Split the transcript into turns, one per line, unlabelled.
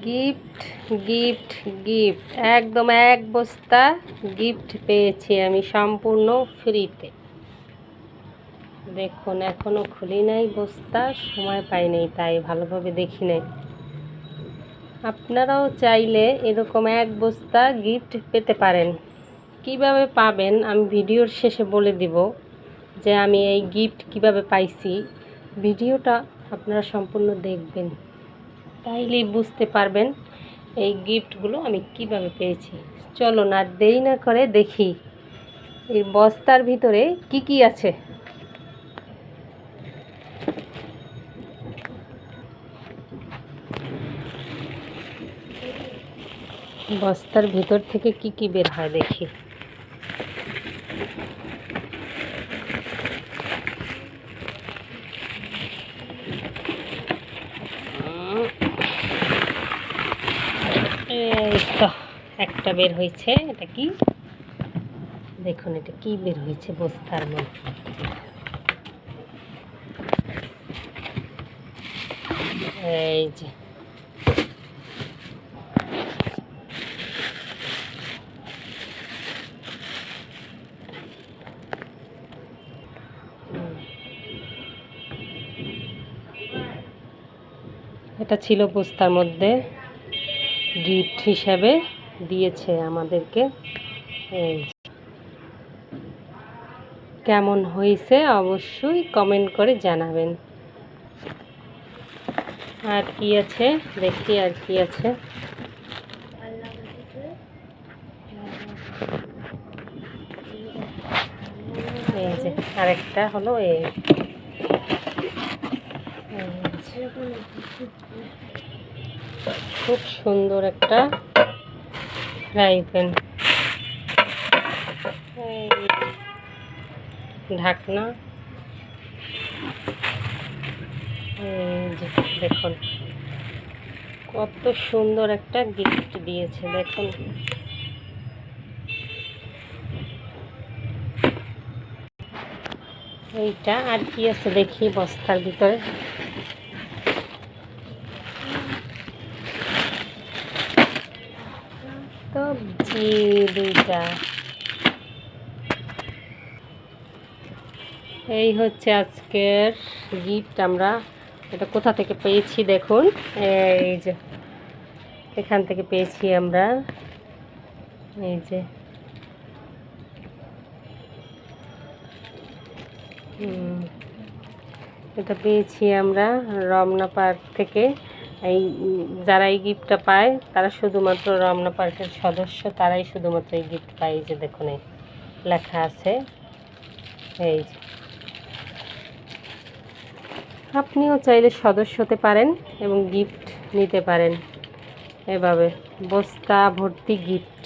Gift gift gift একদম এক বস্তা গিফট পেয়েছি আমি সম্পূর্ণ ফ্রিতে। দেখুন এখনো খুলি নাই বস্তা, সময় পাই নাই তাই ভালোভাবে দেখি নাই। আপনারাও চাইলে এরকম এক বস্তা গিফট পেতে পারেন। কিভাবে পাবেন আমি ভিডিওর শেষে বলে দিব যে আমি এই গিফট কিভাবে পাইছি। ভিডিওটা আপনারা সম্পূর্ণ দেখবেন, তাইলেই বুঝতে পারবেন এই গিফটগুলো আমি কিভাবে পেয়েছি। চলো না দেরি না করে দেখি এই বস্তার ভিতরে কি কি আছে। বস্তার ভিতর থেকে কি কি বের হয় দেখি। এই তো একটা বের হয়েছে। এটা কি দেখুন, এটা কি বের হয়েছে বস্তার মধ্যে। এই যে এটা ছিল বস্তার মধ্যে, গিফট হিসাবে দিয়েছে আমাদেরকে। এই কেমন হয়েছে অবশ্যই কমেন্ট করে জানাবেন। আর কি আছে দেখি, আর কি আছে। এই যে আরেকটা হলো এই খুব সুন্দর একটা ফ্রাই প্যান, ঢাকনা। এই যে দেখুন কত সুন্দর একটা গিফট দিয়েছে। দেখুন এইটা আর কি আছে দেখি বস্তার ভিতরে। সবজি দুইটা। এই হচ্ছে আজকের গিফট। আমরা এটা কোথা থেকে পেয়েছি দেখুন, এই যে এখান থেকে পেয়েছি আমরা। এই যে এটা পেয়েছি আমরা রমনা পার্ক থেকে। এই যারা এই গিফটটা পায় তারা শুধুমাত্র রমনা পার্কের সদস্য, তারাই শুধুমাত্র এই গিফট পায়। এই যে দেখুন এই লেখা আছে। এই যে আপনিও চাইলে সদস্য হতে পারেন এবং গিফট নিতে পারেন। এভাবে বস্তা ভর্তি গিফট।